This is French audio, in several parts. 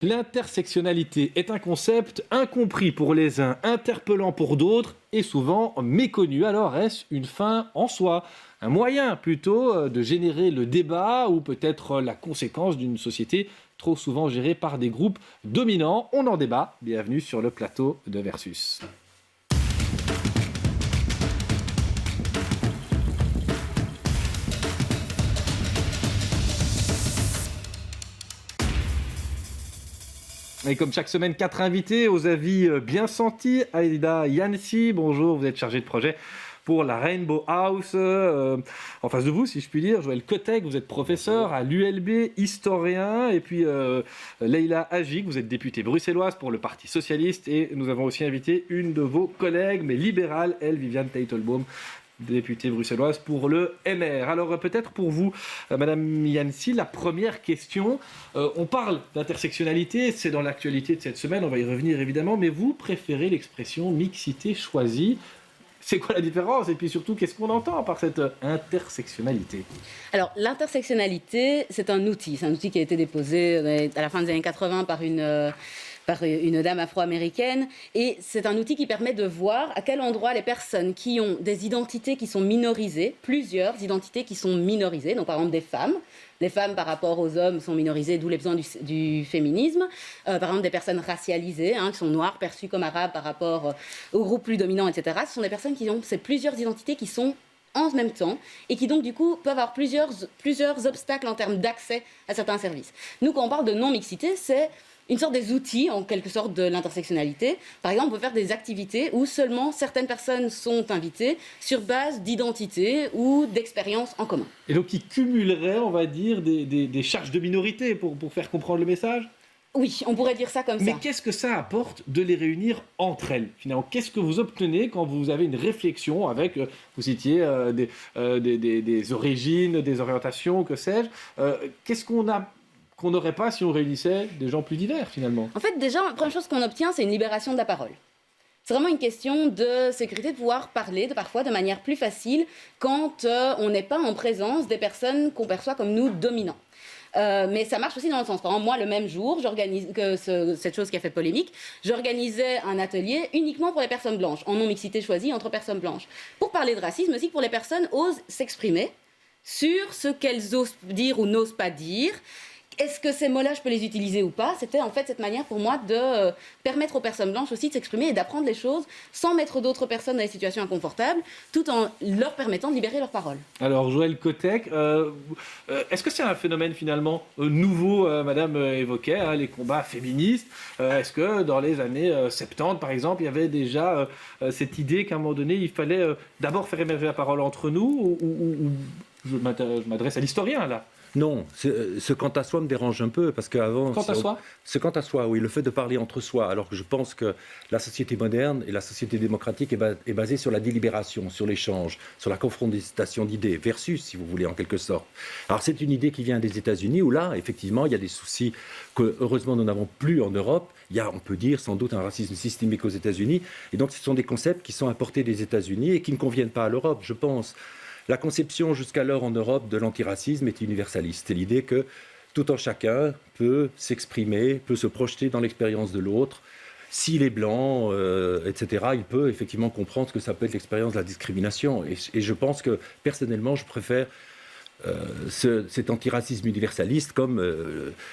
L'intersectionnalité est un concept incompris pour les uns, interpellant pour d'autres et souvent méconnu. Alors est-ce une fin en soi? Un moyen plutôt de générer le débat ou peut-être la conséquence d'une société trop souvent gérée par des groupes dominants? On en débat. Bienvenue sur le plateau de Versus. Et comme chaque semaine, 4 invités aux avis bien sentis. Aïda Yansi, bonjour, vous êtes chargé de projet pour la Rainbow House. En face de vous, si je puis dire, Joël Kotek, vous êtes professeur à l'ULB, historien. Et puis Leïla Hajik, vous êtes députée bruxelloise pour le Parti Socialiste. Et nous avons aussi invité une de vos collègues, mais libérale, elle, Viviane Teitelbaum, députée bruxelloise pour le MR. Alors peut-être pour vous, Madame Yansi, la première question. On parle d'intersectionnalité, c'est dans l'actualité de cette semaine, on va y revenir évidemment, mais vous préférez l'expression mixité choisie. C'est quoi la différence? Et puis surtout, qu'est-ce qu'on entend par cette intersectionnalité? Alors, l'intersectionnalité, c'est un outil qui a été déposé à la fin des années 80 par une dame afro-américaine. Et c'est un outil qui permet de voir à quel endroit les personnes qui ont des identités qui sont minorisées, plusieurs identités qui sont minorisées, donc par exemple des femmes. Les femmes par rapport aux hommes sont minorisées, d'où les besoins du féminisme. Par exemple des personnes racialisées, qui sont noires, perçues comme arabes par rapport aux groupes plus dominants, etc. Ce sont des personnes qui ont ces plusieurs identités qui sont en même temps et qui donc du coup peuvent avoir plusieurs obstacles en termes d'accès à certains services. Nous, quand on parle de non-mixité, c'est une sorte des outils, en quelque sorte, de l'intersectionnalité. Par exemple, on peut faire des activités où seulement certaines personnes sont invitées sur base d'identité ou d'expériences en commun. Et donc, qui cumulerait, on va dire, des charges de minorité pour faire comprendre le message? Oui, on pourrait dire ça comme ça. Mais qu'est-ce que ça apporte de les réunir entre elles? Finalement, qu'est-ce que vous obtenez quand vous avez une réflexion avec, vous citiez des origines, des orientations, que sais-je? Qu'est-ce qu'on n'aurait pas si on réunissait des gens plus divers, finalement? En fait, déjà, la première chose qu'on obtient, c'est une libération de la parole. C'est vraiment une question de sécurité, de pouvoir parler parfois de manière plus facile quand on n'est pas en présence des personnes qu'on perçoit comme nous dominants. Mais ça marche aussi dans le sens. Par exemple, moi, le même jour, cette chose qui a fait polémique, j'organisais un atelier uniquement pour les personnes blanches, en non-mixité choisie entre personnes blanches, pour parler de racisme aussi, pour les personnes osent s'exprimer sur ce qu'elles osent dire ou n'osent pas dire. Est-ce que ces mots-là, je peux les utiliser ou pas? C'était en fait cette manière pour moi de permettre aux personnes blanches aussi de s'exprimer et d'apprendre les choses sans mettre d'autres personnes dans des situations inconfortables, tout en leur permettant de libérer leur parole. Alors, Joël Kotek, est-ce que c'est un phénomène finalement nouveau? Madame évoquait les combats féministes. Est-ce que dans les années 70, par exemple, il y avait déjà cette idée qu'à un moment donné, il fallait d'abord faire émerger la parole entre nous ou je m'adresse à l'historien, là? Non, ce quant à soi me dérange un peu, parce qu'avant... Quant à soi ? Ce quant à soi, oui, le fait de parler entre soi, alors que je pense que la société moderne et la société démocratique est basée sur la délibération, sur l'échange, sur la confrontation d'idées, versus, si vous voulez, en quelque sorte. Alors c'est une idée qui vient des États-Unis, où là, effectivement, il y a des soucis que, heureusement, nous n'avons plus en Europe. Il y a, on peut dire, sans doute un racisme systémique aux États-Unis. Et donc, ce sont des concepts qui sont importés des États-Unis et qui ne conviennent pas à l'Europe, je pense. La conception jusqu'alors en Europe de l'antiracisme est universaliste. C'est l'idée que tout un chacun peut s'exprimer, peut se projeter dans l'expérience de l'autre. S'il est blanc, etc., il peut effectivement comprendre ce que ça peut être l'expérience de la discrimination. Et je pense que, personnellement, je préfère cet antiracisme universaliste comme,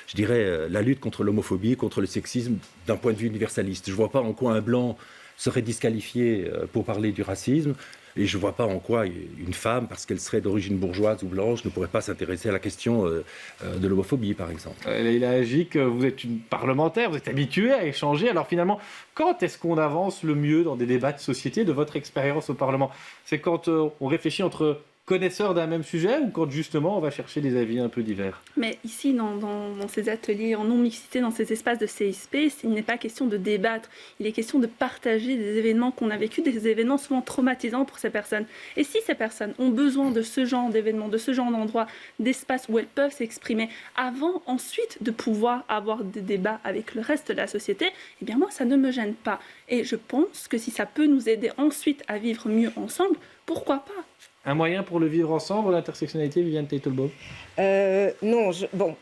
je dirais, la lutte contre l'homophobie, contre le sexisme d'un point de vue universaliste. Je ne vois pas en quoi un blanc serait disqualifié pour parler du racisme. Et je ne vois pas en quoi une femme, parce qu'elle serait d'origine bourgeoise ou blanche, ne pourrait pas s'intéresser à la question de l'homophobie, par exemple. Leïla Hajik, vous êtes une parlementaire, vous êtes habituée à échanger. Alors finalement, quand est-ce qu'on avance le mieux dans des débats de société, de votre expérience au Parlement? C'est quand on réfléchit entre connaisseurs d'un même sujet ou quand justement on va chercher des avis un peu divers? Mais ici, dans ces ateliers en non-mixité, dans ces espaces de CSP, il n'est pas question de débattre, il est question de partager des événements qu'on a vécus, des événements souvent traumatisants pour ces personnes. Et si ces personnes ont besoin de ce genre d'événements, de ce genre d'endroits, d'espaces où elles peuvent s'exprimer, avant ensuite de pouvoir avoir des débats avec le reste de la société, eh bien moi, ça ne me gêne pas. Et je pense que si ça peut nous aider ensuite à vivre mieux ensemble, pourquoi pas? Un moyen pour le vivre ensemble, l'intersectionnalité, Viviane Teitelbaum? Non,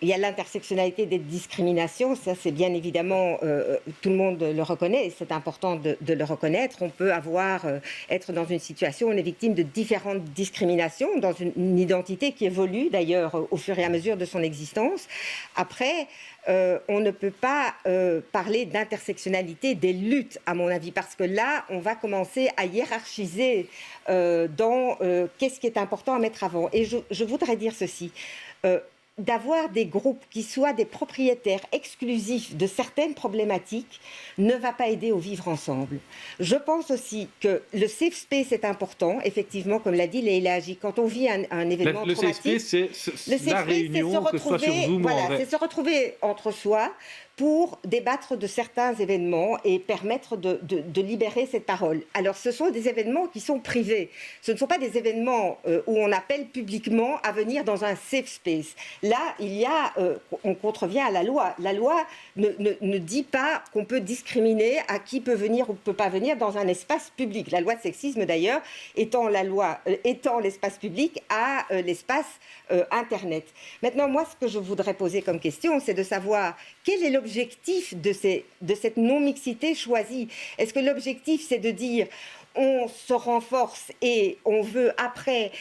il y a l'intersectionnalité des discriminations, ça c'est bien évidemment, tout le monde le reconnaît, et c'est important de le reconnaître. On peut être dans une situation où on est victime de différentes discriminations, dans une identité qui évolue d'ailleurs au fur et à mesure de son existence. Après, on ne peut pas parler d'intersectionnalité des luttes, à mon avis, parce que là, on va commencer à hiérarchiser dans qu'est-ce qui est important à mettre avant. Et je voudrais dire ceci. D'avoir des groupes qui soient des propriétaires exclusifs de certaines problématiques ne va pas aider au vivre ensemble. Je pense aussi que le safe space est important, effectivement, comme l'a dit Leïla Hagi. Quand on vit un événement traumatique... Le safe space, c'est la réunion, que ce soit sur Zoom ou en vrai. C'est se retrouver entre soi pour débattre de certains événements et permettre de libérer cette parole. Alors, ce sont des événements qui sont privés. Ce ne sont pas des événements où on appelle publiquement à venir dans un safe space. Là, on contrevient à la loi. La loi ne dit pas qu'on peut discriminer à qui peut venir ou ne peut pas venir dans un espace public. La loi de sexisme, d'ailleurs, étend l'espace public à l'espace Internet. Maintenant, moi, ce que je voudrais poser comme question, c'est de savoir quel est l'objectif de cette non-mixité choisie. Est-ce que l'objectif, c'est de dire on se renforce et on veut après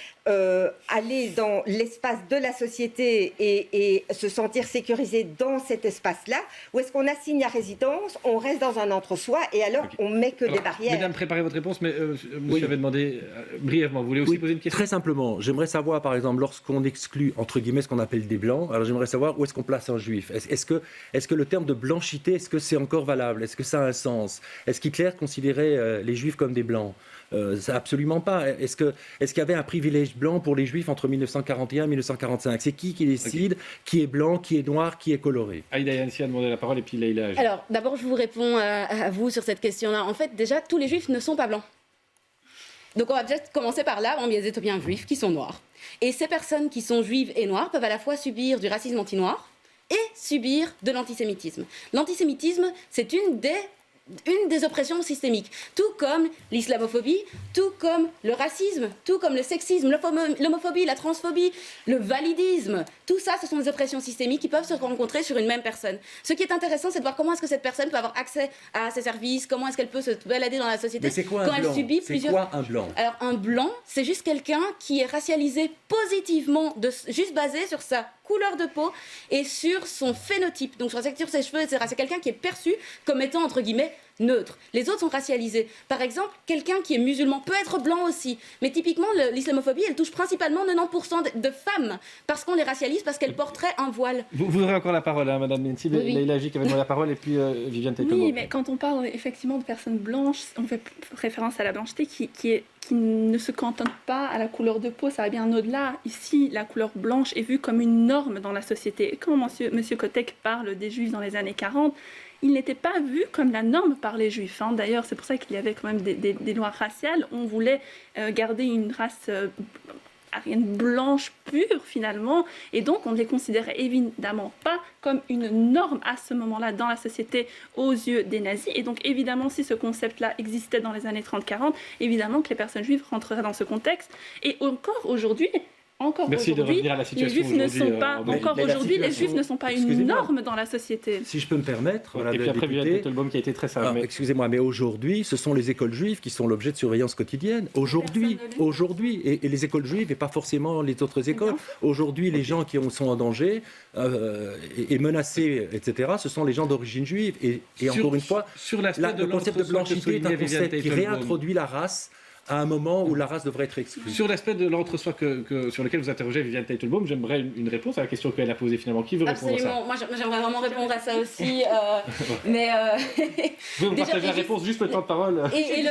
aller dans l'espace de la société et se sentir sécurisé dans cet espace-là, ou est-ce qu'on assigne à résidence, on reste dans un entre-soi et alors on met que des barrières? Mesdames, préparez votre réponse, mais monsieur avait demandé brièvement, vous voulez aussi poser une question? Très simplement, j'aimerais savoir par exemple, lorsqu'on exclut entre guillemets ce qu'on appelle des blancs, alors j'aimerais savoir où est-ce qu'on place un juif. Est-ce que le terme de blanchité, est-ce que c'est encore valable? Est-ce que ça a un sens? Est-ce qu'Hitler considérait les juifs comme des blancs? Ça, absolument pas. Est-ce qu'il y avait un privilège blanc pour les juifs entre 1941 et 1945? C'est qui décide qui est blanc, qui est noir, qui est coloré? Aïda Yansi a demandé la parole et puis Leïla Hagi. Alors, d'abord, je vous réponds à vous sur cette question-là. En fait, déjà, tous les juifs ne sont pas blancs. Donc, on va peut-être commencer par là. Il y a des Éthiopiens juifs qui sont noirs. Et ces personnes qui sont juives et noires peuvent à la fois subir du racisme anti-noir et subir de l'antisémitisme. L'antisémitisme, c'est une des oppressions systémiques, tout comme l'islamophobie, tout comme le racisme, tout comme le sexisme, l'homophobie, la transphobie, le validisme. Tout ça, ce sont des oppressions systémiques qui peuvent se rencontrer sur une même personne. Ce qui est intéressant, c'est de voir comment est-ce que cette personne peut avoir accès à ces services, comment est-ce qu'elle peut se balader dans la société. Mais c'est quoi quand un blanc? elle subit plusieurs... C'est quoi un blanc? Alors, un blanc, c'est juste quelqu'un qui est racialisé positivement, juste basé sur sa couleur de peau et sur son phénotype, donc sur ses cheveux, etc. C'est quelqu'un qui est perçu comme étant, entre guillemets, neutre. Les autres sont racialisés. Par exemple, quelqu'un qui est musulman peut être blanc aussi. Mais typiquement, l'islamophobie, elle touche principalement 90% de femmes parce qu'on les racialise, parce qu'elles porteraient un voile. Vous aurez encore la parole, hein, Madame Nensi. Oui. Leïla Hagi qui avait demandé la parole et puis Viviane Teitelbaum. Oui, mais quand on parle effectivement de personnes blanches, on fait référence à la blancheté qui ne se cantonne pas à la couleur de peau, ça va bien au-delà. Ici, la couleur blanche est vue comme une norme dans la société. Et quand monsieur Kotek parle des Juifs dans les années 40, il n'était pas vu comme la norme par les Juifs. D'ailleurs, c'est pour ça qu'il y avait quand même des lois raciales. On voulait garder une race aryenne blanche pure, finalement. Et donc, on ne les considérait évidemment pas comme une norme à ce moment-là dans la société aux yeux des nazis. Et donc, évidemment, si ce concept-là existait dans les années 30-40, évidemment que les personnes juives rentreraient dans ce contexte. Et encore aujourd'hui... Merci de revenir à la situation les Juifs ne sont pas les Juifs ne sont pas une norme dans la société. Si je peux me permettre, et puis après Viviane Teitelbaum qui a été très sage. Excusez-moi, mais aujourd'hui, ce sont les écoles juives qui sont l'objet de surveillance quotidienne. Aujourd'hui, et les écoles juives et pas forcément les autres écoles. Aujourd'hui, les gens qui sont en danger et menacés, etc., ce sont les gens d'origine juive. Et encore une fois, le concept de blanchité est un concept qui réintroduit la race à un moment où la race devrait être exclue. Sur l'aspect de l'entre-soi sur lequel vous interrogez Viviane Teitelbaum, j'aimerais une réponse à la question qu'elle a posée finalement. Qui veut répondre à ça? Absolument. Moi, j'aimerais vraiment répondre à ça aussi. Mais vous pouvez partager la réponse, juste le temps de parole. Et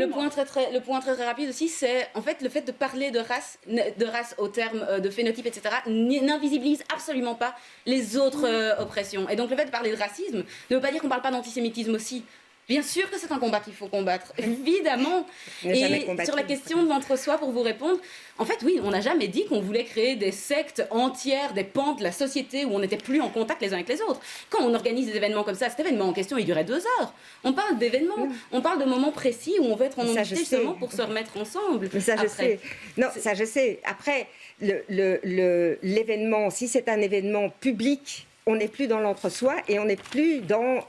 le point très rapide aussi, c'est en fait le fait de parler de race au terme de phénotype, etc., n'invisibilise absolument pas les autres oppressions. Et donc le fait de parler de racisme ne veut pas dire qu'on ne parle pas d'antisémitisme aussi. Bien sûr que c'est un combat qu'il faut combattre, évidemment. Et sur la question de l'entre-soi, pour vous répondre, en fait, oui, on n'a jamais dit qu'on voulait créer des sectes entières, des pans de la société où on n'était plus en contact les uns avec les autres. Quand on organise des événements comme ça, cet événement en question, il durait 2 heures. On parle d'événements, on parle de moments précis où on veut être en unité justement pour se remettre ensemble. Mais ça, je sais. Non, ça, je sais. Après, l'événement, si c'est un événement public, on n'est plus dans l'entre-soi et on n'est plus dans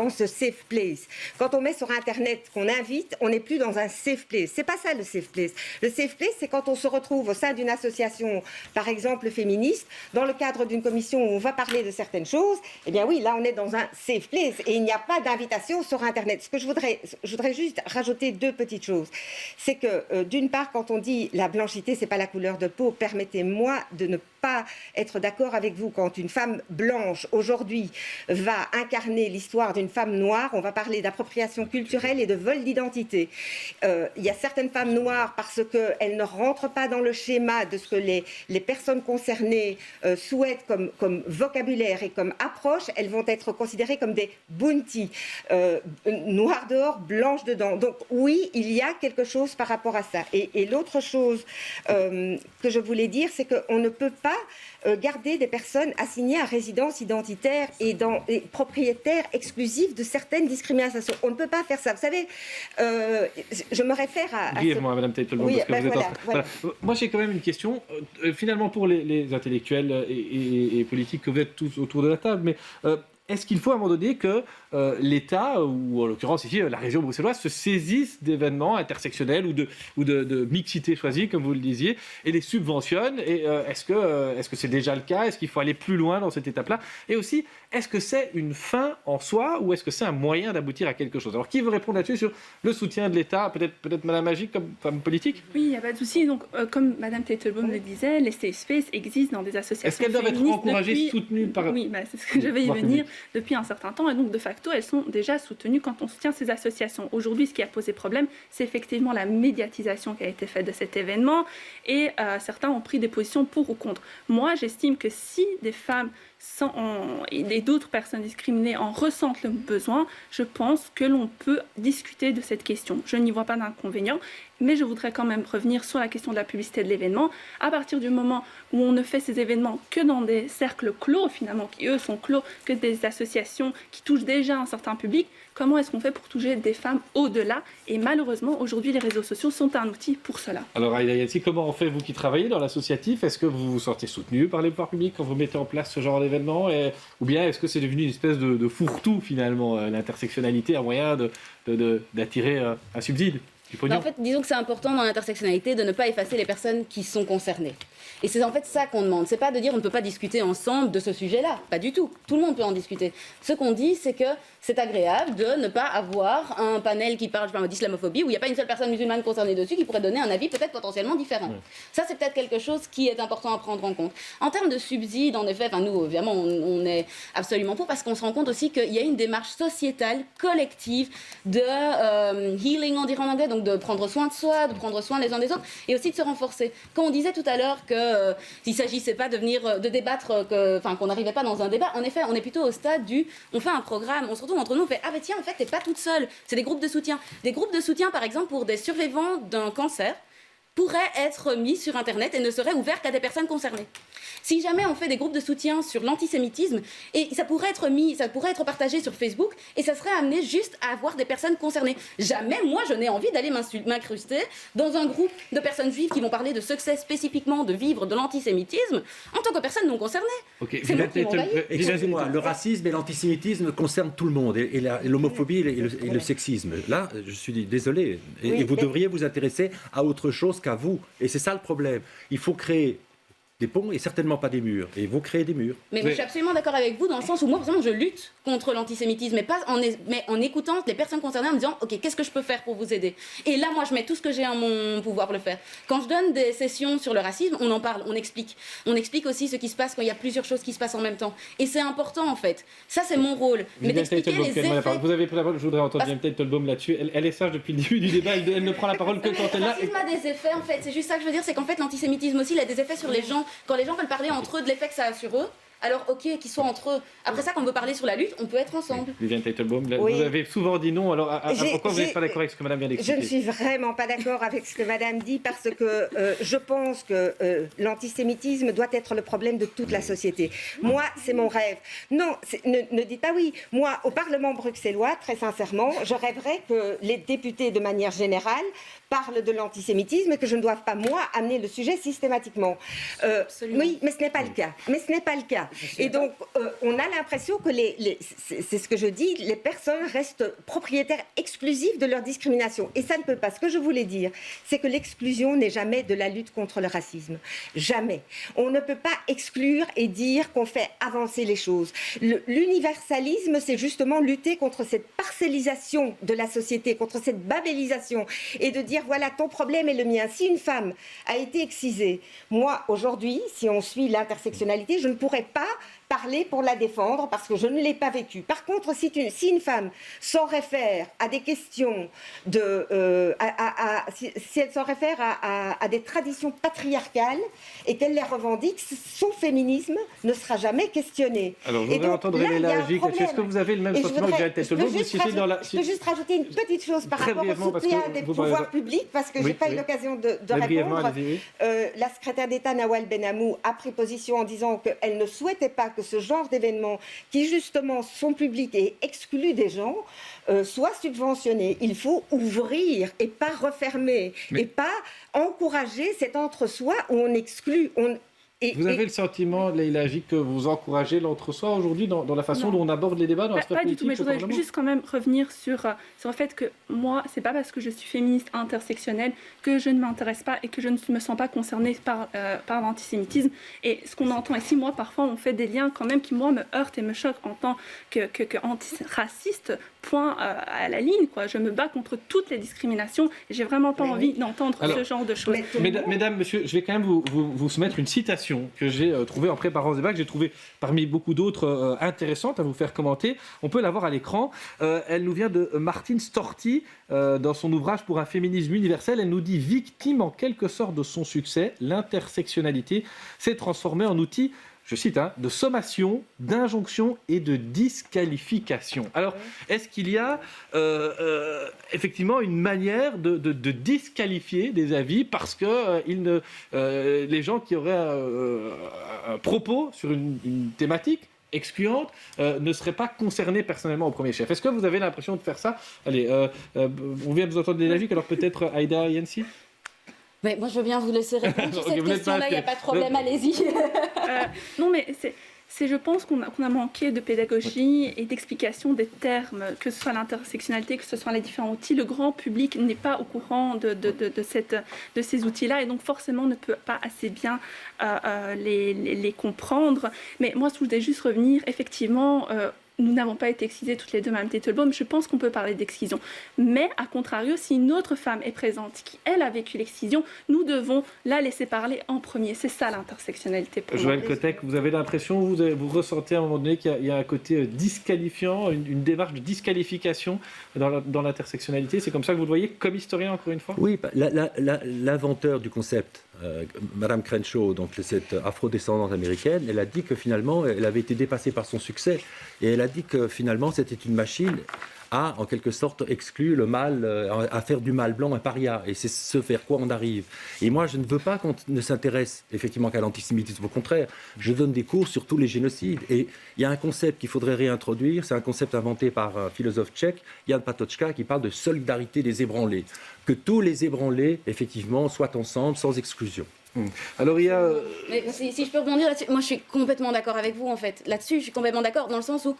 ce safe place. Quand on met sur Internet qu'on invite, on n'est plus dans un safe place. C'est pas ça le safe place. Le safe place, c'est quand on se retrouve au sein d'une association, par exemple féministe, dans le cadre d'une commission où on va parler de certaines choses. Eh bien oui, là on est dans un safe place et il n'y a pas d'invitation sur Internet. Ce que je voudrais juste rajouter 2 petites choses. C'est que d'une part, quand on dit la blanchité, c'est pas la couleur de peau, permettez-moi de ne pas être d'accord avec vous. Quand une femme blanche aujourd'hui va incarner l'histoire d'une femme noire, on va parler d'appropriation culturelle et de vol d'identité. Il y a certaines femmes noires parce qu'elles ne rentrent pas dans le schéma de ce que les personnes concernées souhaitent comme vocabulaire et comme approche, elles vont être considérées comme des bounty, noires dehors, blanches dedans. Donc oui, il y a quelque chose par rapport à ça. Et l'autre chose que je voulais dire, c'est qu'on ne peut pas garder des personnes assignées à résidence identitaire et propriétaires exclusifs de certaines discriminations. On ne peut pas faire ça. Vous savez, je me réfère à... Brièvement, Madame Teitelbaum, oui, parce que vous êtes voilà. Moi, j'ai quand même une question. Finalement, pour les intellectuels et politiques que vous êtes tous autour de la table, mais... est-ce qu'il faut à un moment donné que l'État, ou en l'occurrence ici la région bruxelloise, se saisisse d'événements intersectionnels ou de mixité choisie, comme vous le disiez, et les subventionne? Et est-ce que c'est déjà le cas? Est-ce qu'il faut aller plus loin dans cette étape-là? Et aussi, est-ce que c'est une fin en soi ou est-ce que c'est un moyen d'aboutir à quelque chose? Alors, qui veut répondre là-dessus sur le soutien de l'État? Peut-être Madame Magic comme femme politique? Oui, il n'y a pas de souci. Donc, comme Madame Teitelbaum le disait, les safe spaces existent dans des associations. Est-ce qu'elles doivent être encouragées, soutenues par... Oui, c'est ce que je vais y venir. Depuis un certain temps, et donc de facto, elles sont déjà soutenues quand on soutient ces associations. Aujourd'hui, ce qui a posé problème, c'est effectivement la médiatisation qui a été faite de cet événement, et certains ont pris des positions pour ou contre. Moi, j'estime que si des femmes et d'autres personnes discriminées en ressentent le besoin, je pense que l'on peut discuter de cette question. Je n'y vois pas d'inconvénient, mais je voudrais quand même revenir sur la question de la publicité de l'événement. À partir du moment où on ne fait ces événements que dans des cercles clos, finalement, qui eux sont clos, que des associations qui touchent déjà un certain public, comment est-ce qu'on fait pour toucher des femmes au-delà? Et malheureusement, aujourd'hui, les réseaux sociaux sont un outil pour cela. Alors, Aïda Yancy, comment on fait, vous qui travaillez dans l'associatif? Est-ce que vous vous sentez soutenu par les pouvoirs publics quand vous mettez en place ce genre d'événement? Ou bien est-ce que c'est devenu une espèce de fourre-tout, finalement, l'intersectionnalité, un moyen d'attirer un subside? En fait, disons que c'est important dans l'intersectionnalité de ne pas effacer les personnes qui sont concernées. Et c'est en fait ça qu'on demande. C'est pas de dire on ne peut pas discuter ensemble de ce sujet-là. Pas du tout. Tout le monde peut en discuter. Ce qu'on dit, c'est que c'est agréable de ne pas avoir un panel qui parle d'islamophobie où il n'y a pas une seule personne musulmane concernée dessus qui pourrait donner un avis peut-être potentiellement différent. Ouais. Ça, c'est peut-être quelque chose qui est important à prendre en compte. En termes de subsides, en effet, nous, évidemment, on est absolument pour parce qu'on se rend compte aussi qu'il y a une démarche sociétale, collective de healing, on dirait en anglais, donc de prendre soin de soi, de prendre soin les uns des autres et aussi de se renforcer. Quand on disait tout à l'heure que s'il ne s'agissait pas de débattre, qu'on n'arrivait pas dans un débat, en effet, on est plutôt au stade on fait un programme, on se retrouve entre nous, on fait « Ah ben tiens, en fait, t'es pas toute seule ». C'est des groupes de soutien. Des groupes de soutien, par exemple, pour des survivants d'un cancer, pourraient être mis sur Internet et ne seraient ouverts qu'à des personnes concernées. Si jamais on fait des groupes de soutien sur l'antisémitisme, et ça pourrait être partagé sur Facebook, et ça serait amené juste à avoir des personnes concernées. Jamais, moi, je n'ai envie d'aller m'incruster dans un groupe de personnes juives qui vont parler de succès spécifiquement de vivre de l'antisémitisme en tant que personne non concernée. Okay. Excusez-moi, le racisme et l'antisémitisme concernent tout le monde, et l'homophobie et le sexisme. Là, je suis désolé, et vous devriez vous intéresser à autre chose qu'à vous. Et c'est ça le problème. Il faut créer des ponts et certainement pas des murs. Et vous créez des murs. Mais je suis absolument d'accord avec vous dans le sens où moi, par exemple, je lutte contre l'antisémitisme, mais en écoutant les personnes concernées, en me disant « Ok, qu'est-ce que je peux faire pour vous aider ?» Et là, moi, je mets tout ce que j'ai en mon pouvoir pour le faire. Quand je donne des sessions sur le racisme, on en parle, on explique. On explique aussi ce qui se passe quand il y a plusieurs choses qui se passent en même temps. Et c'est important, en fait. Ça, c'est mon rôle. Mais d'expliquer les effets... Vous avez pris la parole, je voudrais entendre Jane Teitelbaum là-dessus. Elle est sage depuis le début du débat, elle ne prend la parole que quand elle l'a... Le racisme a des effets, en fait. C'est juste ça que je veux dire, c'est qu'en fait, l'antisémitisme aussi, il a des effets sur les gens. Quand les gens veulent parler entre eux de l'effet que ça a sur eux, alors ok, qu'ils soient entre eux. Après ça, quand on veut parler sur la lutte, on peut être ensemble. Viviane Teitelbaum, Oui. vous avez souvent dit non, alors pourquoi vous n'êtes pas d'accord avec ce que madame vient Je d'expliquer? ne suis vraiment pas d'accord avec ce que madame dit parce que je pense que l'antisémitisme doit être le problème de toute la société. Moi, c'est mon rêve. Non, ne dites pas oui. Moi, au Parlement bruxellois, très sincèrement, je rêverais que les députés, de manière générale, parlent de l'antisémitisme et que je ne doive pas, moi, amener le sujet systématiquement. Oui, mais ce n'est pas le cas. Et donc, on a l'impression que c'est ce que je dis, les personnes restent propriétaires exclusifs de leur discrimination. Et ça ne peut pas. Ce que je voulais dire, c'est que l'exclusion n'est jamais de la lutte contre le racisme. Jamais. On ne peut pas exclure et dire qu'on fait avancer les choses. L'universalisme, c'est justement lutter contre cette parcellisation de la société, contre cette babélisation, et de dire, voilà, ton problème est le mien. Si une femme a été excisée, moi, aujourd'hui, si on suit l'intersectionnalité, je ne pourrais pas parler pour la défendre parce que je ne l'ai pas vécu. Par contre, si une femme s'en réfère à des questions si elle s'en réfère à des traditions patriarcales et qu'elle les revendique, son féminisme ne sera jamais questionné. Alors, je voudrais entendre Leila Agic. Est-ce que vous avez le même sentiment que Viviane Teitelbaum? Je peux juste rajouter une petite chose par rapport au soutien des pouvoirs publics, parce que je n'ai pas eu l'occasion de répondre. La secrétaire d'État Nawal Benamou a pris position en disant qu'elle ne souhaitait pas que ce genre d'événements, qui justement sont publics et excluent des gens, soit subventionné. Il faut ouvrir et pas refermer, et pas encourager cet entre-soi où on exclut. Vous avez le sentiment, Leila Agic, que vous encouragez l'entre-soi aujourd'hui dans la façon dont on aborde les débats dans la sphère politique? Pas du tout, mais je voudrais juste quand même revenir sur le fait que moi, c'est pas parce que je suis féministe intersectionnelle que je ne m'intéresse pas et que je ne me sens pas concernée par l'antisémitisme. Et ce qu'on entend ici, moi, parfois, on fait des liens quand même qui, moi, me heurtent et me choquent en tant qu'antiraciste. Point à la ligne, quoi. Je me bats contre toutes les discriminations et j'ai vraiment pas envie d'entendre ce genre de choses. Mesdames, messieurs, je vais quand même vous soumettre une citation que j'ai trouvée en préparant ce débat, que j'ai trouvée parmi beaucoup d'autres intéressantes à vous faire commenter. On peut la voir à l'écran. Elle nous vient de Martine Storti dans son ouvrage Pour un féminisme universel. Elle nous dit: victime en quelque sorte de son succès, l'intersectionnalité s'est transformée en outil, je cite, de sommation, d'injonction et de disqualification. Alors, est-ce qu'il y a effectivement une manière de disqualifier des avis parce que les gens qui auraient un propos sur une thématique excluante ne seraient pas concernés personnellement au premier chef? Est-ce que vous avez l'impression de faire ça? Allez, on vient de vous entendre des avis, alors peut-être Aïda Yancy? Mais moi, je veux bien vous laisser répondre sur cette question-là, il n'y a pas de problème, allez-y. Non, mais je pense qu'on a manqué de pédagogie et d'explication des termes, que ce soit l'intersectionnalité, que ce soit les différents outils. Le grand public n'est pas au courant de ces outils-là et donc forcément ne peut pas assez bien les comprendre. Mais moi, je voulais juste revenir, effectivement... nous n'avons pas été excisées toutes les deux, Mme Teitelbaum. Je pense qu'on peut parler d'excision. Mais, à contrario, si une autre femme est présente, qui, elle, a vécu l'excision, nous devons la laisser parler en premier. C'est ça, l'intersectionnalité pour moi. Joël Kotek, vous avez l'impression, vous ressentez à un moment donné qu'il y a un côté disqualifiant, une démarche de disqualification dans l'intersectionnalité? C'est comme ça que vous le voyez, comme historien, encore une fois? Oui, l'inventeur du concept, Madame Crenshaw, donc cette afrodescendante américaine, elle a dit que finalement, elle avait été dépassée par son succès. Et elle a dit que finalement, c'était une machine à, en quelque sorte, exclure le mal, à faire du mal blanc un paria. Et c'est ce vers quoi on arrive. Et moi, je ne veux pas qu'on ne s'intéresse effectivement qu'à l'antisémitisme. Au contraire, je donne des cours sur tous les génocides. Et il y a un concept qu'il faudrait réintroduire. C'est un concept inventé par un philosophe tchèque, Jan Patočka, qui parle de solidarité des ébranlés. Que tous les ébranlés, effectivement, soient ensemble, sans exclusion. Alors il y a... Mais si je peux rebondir là-dessus, moi je suis complètement d'accord avec vous en fait. Là-dessus, je suis complètement d'accord dans le sens où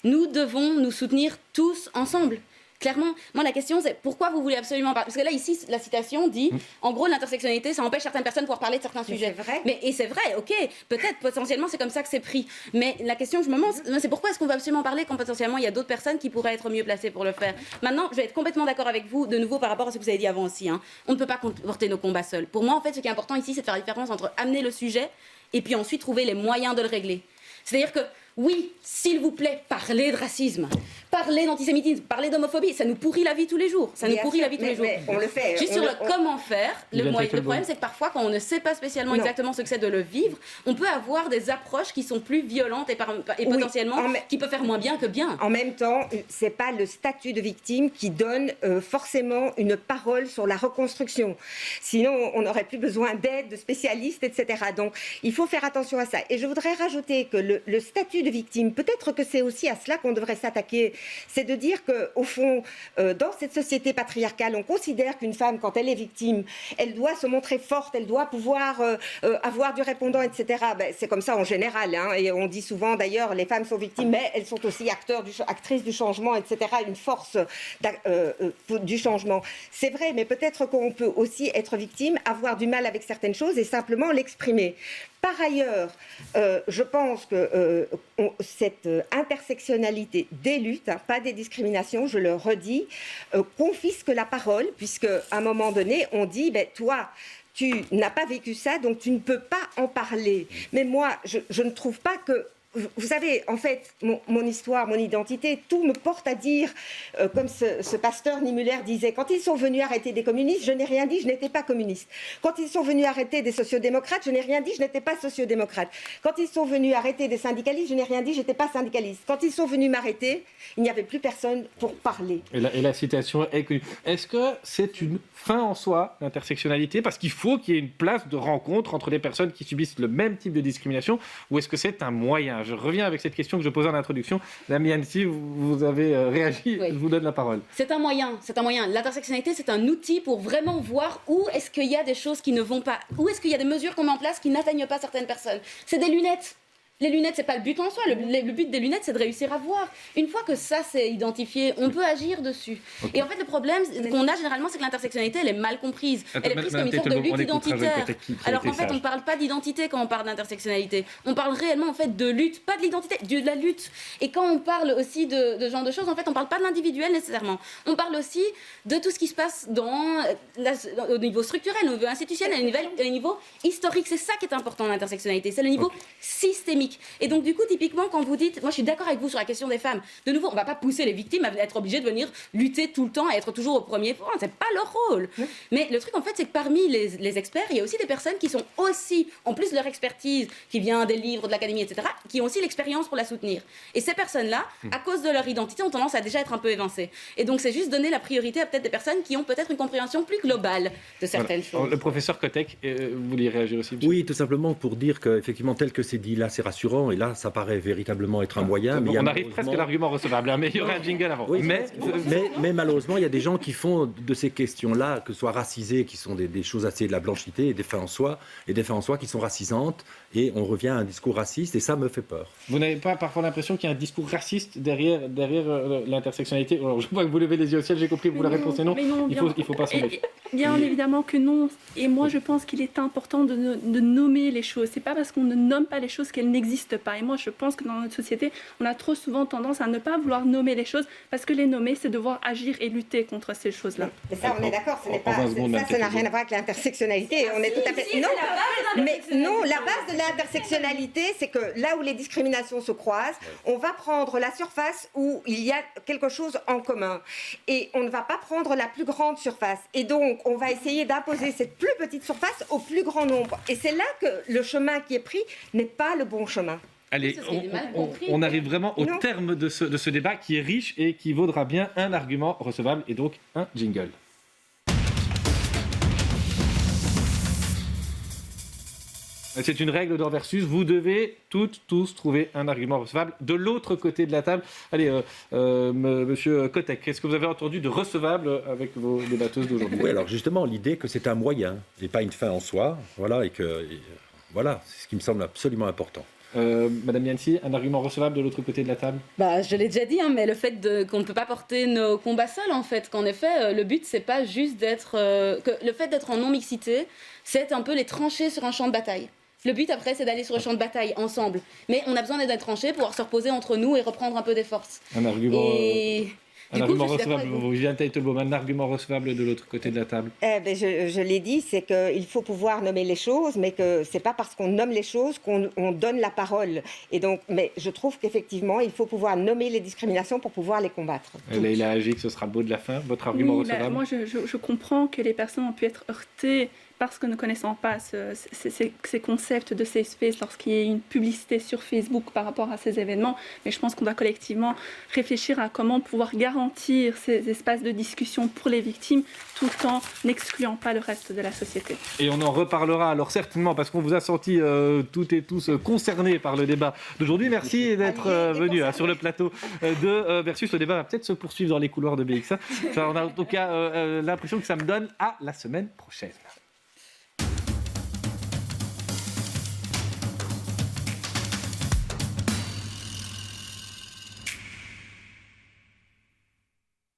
nous devons nous soutenir tous ensemble. Clairement, moi la question c'est pourquoi vous voulez absolument parler. Parce que là ici la citation dit en gros l'intersectionnalité ça empêche certaines personnes de pouvoir parler de certains sujets. C'est vrai. Et c'est vrai, ok, peut-être potentiellement c'est comme ça que c'est pris. Mais la question que je me demande c'est pourquoi est-ce qu'on va absolument parler quand potentiellement il y a d'autres personnes qui pourraient être mieux placées pour le faire. Maintenant je vais être complètement d'accord avec vous de nouveau par rapport à ce que vous avez dit avant aussi. On ne peut pas porter nos combats seuls. Pour moi en fait ce qui est important ici c'est de faire la différence entre amener le sujet et puis ensuite trouver les moyens de le régler. C'est-à-dire que Oui, s'il vous plaît, parlez de racisme, parlez d'antisémitisme, parlez d'homophobie. Ça nous pourrit la vie tous les jours. Mais on le fait. Juste sur le comment faire, le problème, c'est que parfois, quand on ne sait pas spécialement exactement ce que c'est de le vivre, on peut avoir des approches qui sont plus violentes et potentiellement qui peuvent faire moins bien que bien. En même temps, c'est pas le statut de victime qui donne forcément une parole sur la reconstruction. Sinon, on n'aurait plus besoin d'aide, de spécialistes, etc. Donc, il faut faire attention à ça. Et je voudrais rajouter que le statut de victime, peut-être que c'est aussi à cela qu'on devrait s'attaquer, c'est de dire qu'au fond, dans cette société patriarcale, on considère qu'une femme, quand elle est victime, elle doit se montrer forte, elle doit pouvoir avoir du répondant, etc. C'est comme ça en général, hein, et on dit souvent d'ailleurs, les femmes sont victimes, mais elles sont aussi actrices du changement, etc., une force du changement. C'est vrai, mais peut-être qu'on peut aussi être victime, avoir du mal avec certaines choses et simplement l'exprimer. Par ailleurs, je pense que cette intersectionnalité des luttes, pas des discriminations, je le redis, confisque la parole, puisqu'à un moment donné, on dit, toi, tu n'as pas vécu ça, donc tu ne peux pas en parler. Mais moi, je ne trouve pas que... Vous savez, en fait, mon histoire, mon identité, tout me porte à dire, comme ce pasteur Niemöller disait, quand ils sont venus arrêter des communistes, je n'ai rien dit, je n'étais pas communiste. Quand ils sont venus arrêter des sociodémocrates, je n'ai rien dit, je n'étais pas sociodémocrate. Quand ils sont venus arrêter des syndicalistes, je n'ai rien dit, je n'étais pas syndicaliste. Quand ils sont venus m'arrêter, il n'y avait plus personne pour parler. Et la citation est connue. Est-ce que c'est une fin en soi, l'intersectionnalité, parce qu'il faut qu'il y ait une place de rencontre entre des personnes qui subissent le même type de discrimination, ou est-ce que c'est un moyen ? Je reviens avec cette question que je posais en introduction. Madame Yancy, vous avez réagi, oui. Je vous donne la parole. C'est un moyen. L'intersectionnalité, c'est un outil pour vraiment voir où est-ce qu'il y a des choses qui ne vont pas, où est-ce qu'il y a des mesures qu'on met en place qui n'atteignent pas certaines personnes. C'est des lunettes. Les lunettes, c'est pas le but en soi. Le but des lunettes, c'est de réussir à voir. Une fois que ça, c'est identifié, on peut agir dessus. Okay. Et en fait, le problème qu'on a généralement, c'est que l'intersectionnalité, elle est mal comprise. Elle est prise comme une sorte de lutte identitaire. Alors qu'en fait, on ne parle pas d'identité quand on parle d'intersectionnalité. On parle réellement, en fait, de lutte, pas de l'identité, de la lutte. Et quand on parle aussi de ce genre de choses, en fait, on ne parle pas de l'individuel nécessairement. On parle aussi de tout ce qui se passe au niveau structurel, au niveau institutionnel, au niveau historique. C'est ça qui est important dans l'intersectionnalité. C'est le niveau systémique. Et donc, du coup, typiquement, quand vous dites, moi je suis d'accord avec vous sur la question des femmes, de nouveau, on ne va pas pousser les victimes à être obligées de venir lutter tout le temps et être toujours au premier point. Ce n'est pas leur rôle. Mais le truc, en fait, c'est que parmi les experts, il y a aussi des personnes qui sont aussi, en plus de leur expertise, qui vient des livres, de l'académie, etc., qui ont aussi l'expérience pour la soutenir. Et ces personnes-là, à cause de leur identité, ont tendance à déjà être un peu évincées. Et donc, c'est juste donner la priorité à peut-être des personnes qui ont peut-être une compréhension plus globale de certaines choses. Le professeur Kotek, vous vouliez réagir aussi, monsieur ? Oui, tout simplement pour dire qu'effectivement, tel que c'est dit là, c'est rassurant. Et là, ça paraît véritablement être un moyen. Mais on arrive presque à l'argument recevable, mais il y aura un jingle avant. Oui, mais malheureusement, il y a des gens qui font de ces questions-là, que ce soit racisées, qui sont des choses assez de la blanchité, et des fins en soi qui sont racisantes, et on revient à un discours raciste, et ça me fait peur. Vous n'avez pas parfois l'impression qu'il y a un discours raciste derrière l'intersectionnalité ? Alors, je vois que vous levez les yeux au ciel, j'ai compris, vous la réponse est non. Il faut pas s'en méfier. Bien évidemment que non. Et moi, je pense qu'il est important de nommer les choses. C'est pas parce qu'on ne nomme pas les choses qu'elles n'existent pas. Et moi, je pense que dans notre société, on a trop souvent tendance à ne pas vouloir nommer les choses parce que les nommer, c'est devoir agir et lutter contre ces choses-là. Mais ça, on est d'accord. Ça n'a rien à voir avec l'intersectionnalité. On est tout à fait. Non, la base de l'intersectionnalité, c'est que là où les discriminations se croisent, on va prendre la surface où il y a quelque chose en commun. Et on ne va pas prendre la plus grande surface. Et donc, on va essayer d'imposer cette plus petite surface au plus grand nombre. Et c'est là que le chemin qui est pris n'est pas le bon chemin. Allez, on arrive vraiment au terme de ce débat qui est riche et qui vaudra bien un argument recevable et donc un jingle. C'est une règle d'or versus. Vous devez tous trouver un argument recevable. De l'autre côté de la table, allez, monsieur Kotek, est-ce que vous avez entendu de recevable avec vos débatteuses d'aujourd'hui ? Oui, alors justement, l'idée que c'est un moyen et pas une fin en soi, voilà, voilà, c'est ce qui me semble absolument important. Madame Yancy, un argument recevable de l'autre côté de la table ? Je l'ai déjà dit, mais le fait qu'on ne peut pas porter nos combats seuls, en fait, qu'en effet, le but, c'est pas juste d'être... que le fait d'être en non-mixité, c'est un peu les trancher sur un champ de bataille. Le but, après, c'est d'aller sur le champ de bataille ensemble. Mais on a besoin d'être tranchés pour pouvoir se reposer entre nous et reprendre un peu des forces. Un argument... Un argument recevable, Viviane Teitelbaum, un argument recevable de l'autre côté de la table. Je l'ai dit, c'est qu'il faut pouvoir nommer les choses, mais que c'est pas parce qu'on nomme les choses qu'on donne la parole. Et donc, mais je trouve qu'effectivement, il faut pouvoir nommer les discriminations pour pouvoir les combattre. Leïla Hagi, ce sera le mot de la fin. Votre argument recevable? Moi, je comprends que les personnes ont pu être heurtées parce que ne connaissant pas ces concepts de safe space lorsqu'il y a une publicité sur Facebook par rapport à ces événements. Mais je pense qu'on doit collectivement réfléchir à comment pouvoir garantir ces espaces de discussion pour les victimes tout en n'excluant pas le reste de la société. Et on en reparlera alors certainement parce qu'on vous a senti toutes et tous concernés par le débat d'aujourd'hui. Merci d'être venus sur le plateau de Versus. Le débat va peut-être se poursuivre dans les couloirs de BX1. On a en tout cas l'impression que ça me donne à la semaine prochaine.